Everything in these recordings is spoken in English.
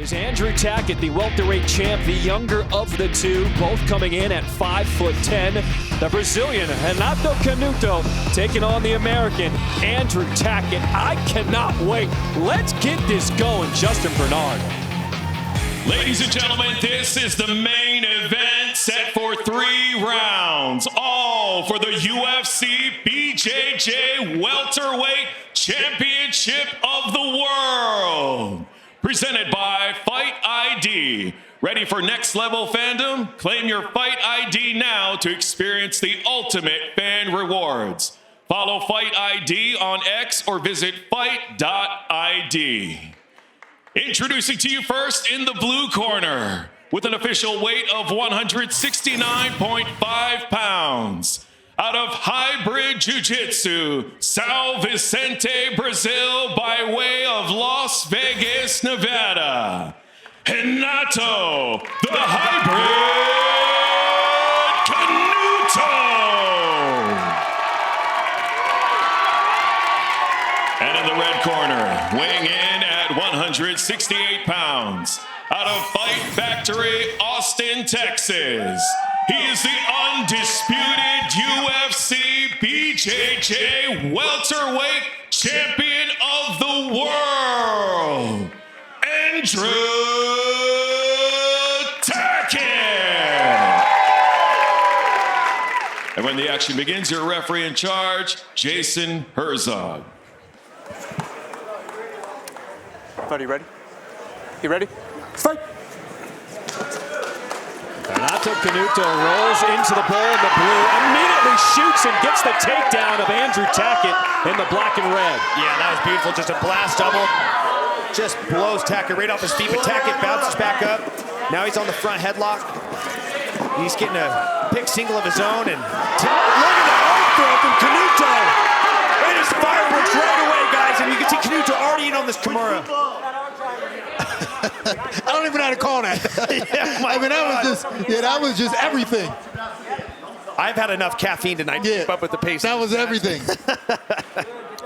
Is Andrew Tackett, the welterweight champ, the younger of the two, both coming in at 5'10". The Brazilian, Renato Canuto, taking on the American, Andrew Tackett. I cannot wait. Let's get this going, Justin Bernard. Ladies and gentlemen, this is the main event set for 3 rounds, all for the UFC BJJ Welterweight Championship of the World. Presented by Fight ID. Ready for next level fandom? Claim your Fight ID now to experience the ultimate fan rewards. Follow Fight ID on X or visit fight.id. Introducing to you first in the blue corner, with an official weight of 169.5 pounds. Out of Hybrid Jiu-Jitsu, São Vicente, Brazil, by way of Las Vegas, Nevada. Renato, the Hybrid Canuto. And in the red corner, weighing in at 168 pounds, out of Fight Factory, Austin, Texas. He is the undisputed UFC BJJ welterweight champion of the world, Andrew Tackett. And when the action begins, your referee in charge, Jason Herzog. Buddy, you ready? You ready? Fight! Renato Canuto rolls into the ball in the blue, immediately shoots and gets the takedown of Andrew Tackett in the black and red. Yeah, that was beautiful. Just a blast double. Just blows Tackett right off his feet, but Tackett bounces back up. Now he's on the front headlock. He's getting a pick single of his own, and look at the arm throw from Canuto. It is fireworks right away, guys, and you can see Canuto already in on this Kimura. I don't even know how to call that. I mean, that was just everything. I've had enough caffeine tonight to keep up with the pace. That was everything.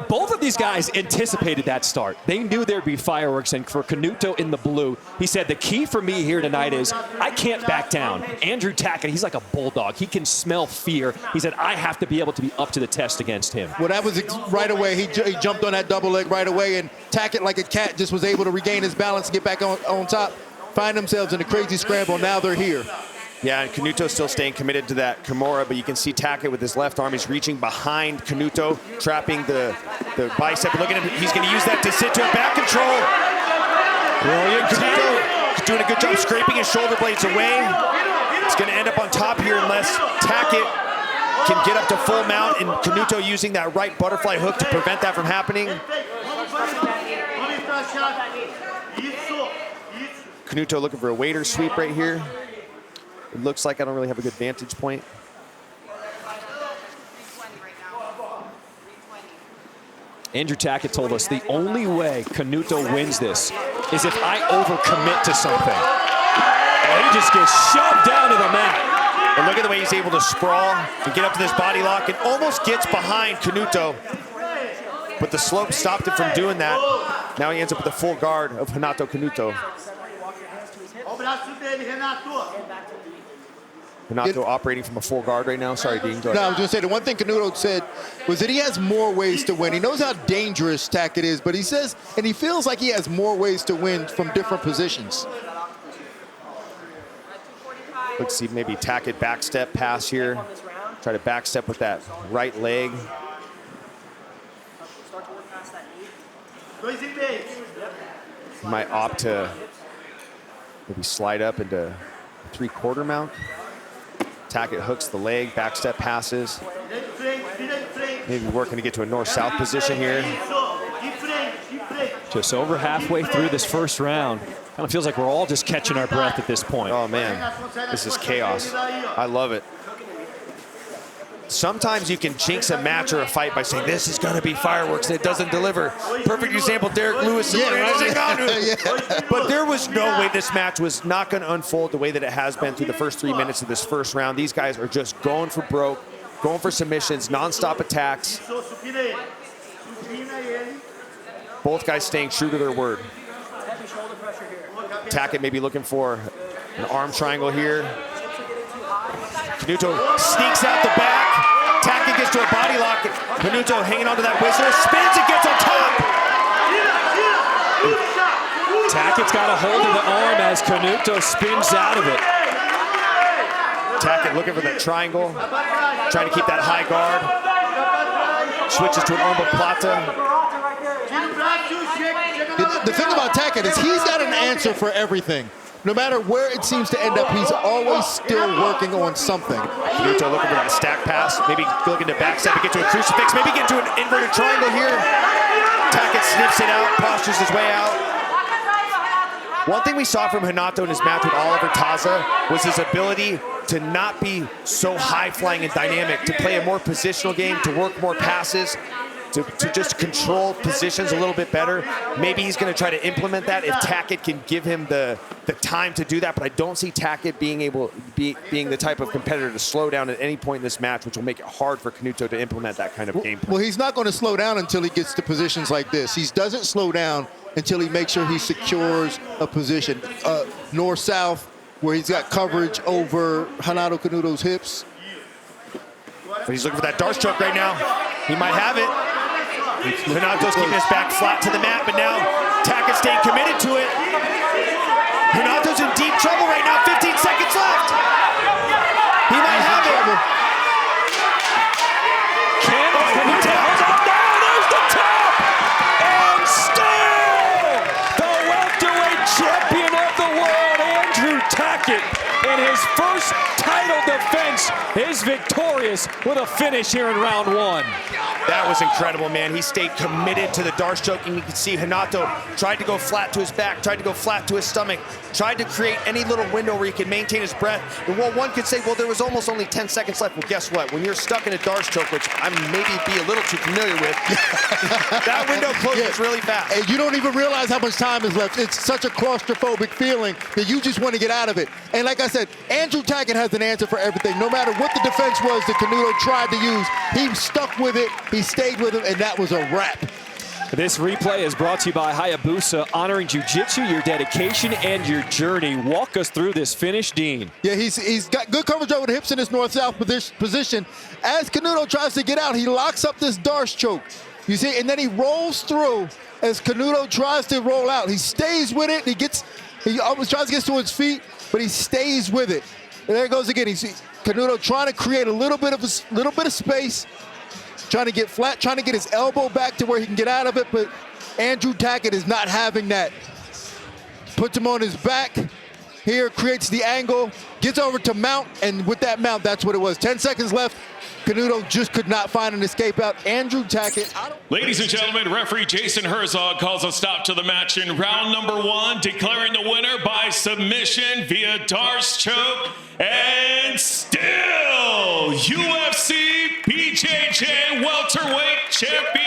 Both of these guys anticipated that start. They knew there'd be fireworks, and for Canuto in the blue, he said, the key for me here tonight is I can't back down. Andrew Tackett, he's like a bulldog. He can smell fear. He said, I have to be able to be up to the test against him. Well, that was right away. He jumped on that double leg right away, and Tackett, like a cat, just was able to regain his balance and get back on top, find themselves in a crazy scramble. Now they're here. Yeah, and Canuto's still staying committed to that Kimura, but you can see Tackett with his left arm. He's reaching behind Canuto, trapping the bicep. Look at him. He's going to use that to sit to a back control. Brilliant. Canuto doing a good job scraping his shoulder blades away. It's going to end up on top here unless Tackett can get up to full mount, and Canuto using that right butterfly hook to prevent that from happening. Canuto looking for a waiter sweep right here. It looks like I don't really have a good vantage point. Andrew Tackett told us the only way Canuto wins this is if I overcommit to something. And he just gets shoved down to the mat. And look at the way he's able to sprawl and get up to this body lock and almost gets behind Canuto. But the slope stopped him from doing that. Now he ends up with the full guard of Renato Canuto. Renato operating from a full guard right now. Sorry, Dean. Go ahead. No, I was going to say, the one thing Canuto said was that he has more ways to win. He knows how dangerous Tackett is, but he says, and he feels like he has more ways to win from different positions. Let's see, maybe Tackett backstep pass here. Try to backstep with that right leg. He might opt to maybe slide up into 3/4 mount. Tackett hooks the leg, backstep passes. Maybe working to get to a north-south position here. Just over halfway through this first round. Kind of feels like we're all just catching our breath at this point. Oh man, this is chaos. I love it. Sometimes you can jinx a match or a fight by saying this is going to be fireworks and it doesn't deliver. Perfect example, Derek Lewis. But there was no way this match was not going to unfold the way that it has been through the first 3 minutes of this first round. These guys are just going for broke, going for submissions, non-stop attacks. Both guys staying true to their word. Tackett maybe looking for an arm triangle here. Canuto sneaks out the back. Tackett gets to a body lock. Canuto hanging onto that whistler, spins and gets on top. Tackett's got a hold of the arm as Canuto spins out of it. Tackett looking for that triangle, trying to keep that high guard. Switches to an omoplata. The thing about Tackett is he's got an answer for everything. No matter where it seems to end up, he's always still working on something. Canuto looking for that stack pass, maybe looking to backstep and get to a crucifix, maybe get to an inverted triangle here. Tackett sniffs it out, postures his way out. One thing we saw from Renato in his match with Oliver Taza was his ability to not be so high-flying and dynamic, to play a more positional game, to work more passes, to just control positions a little bit better. Maybe he's going to try to implement that if Tackett can give him the time to do that, but I don't see Tackett being the type of competitor to slow down at any point in this match, which will make it hard for Canuto to implement that kind of game plan. Well, he's not going to slow down until he gets to positions like this. He doesn't slow down until he makes sure he secures a position. North-south, where he's got coverage over Renato Canuto's hips. But he's looking for that Darce choke right now. He might have it. Renato's keeping his back flat to the mat, but now Tackett staying committed to it. Renato's in deep trouble right now, 15 seconds left. He might have it. Canuto holds up now, there's the top! And still, the welterweight champion of the world, Andrew Tackett, in his first title defense, is victorious with a finish here in round one. That was incredible, man. He stayed committed to the Darce choke, and you can see Renato tried to go flat to his back, tried to go flat to his stomach, tried to create any little window where he could maintain his breath. And while one could say, well, there was almost only 10 seconds left, well, guess what? When you're stuck in a Darce choke, which I maybe be a little too familiar with, that window closes really fast. And you don't even realize how much time is left. It's such a claustrophobic feeling that you just want to get out of it. And like I said, Andrew Tackett has an answer for everything. No matter what the defense was that Canuto tried to use, he stuck with it, he stayed with him, and that was a wrap. This replay is brought to you by Hayabusa, honoring jiu-jitsu, your dedication, and your journey. Walk us through this finish, Dean. Yeah, he's got good coverage over the hips in this north-south position. As Canuto tries to get out, he locks up this Darce choke. You see, and then he rolls through as Canuto tries to roll out. He stays with it. He almost tries to get to his feet, but he stays with it. And there it goes again. You see Canuto trying to create a little bit of space, trying to get flat, trying to get his elbow back to where he can get out of it, but Andrew Tackett is not having that. Puts him on his back here, creates the angle, gets over to mount, and with that mount, that's what it was. 10 seconds left. Canuto just could not find an escape out. Andrew Tackett. Ladies and gentlemen, referee Jason Herzog calls a stop to the match in round number one, declaring the winner by submission via Darce choke, and still UFC BJJ welterweight champion.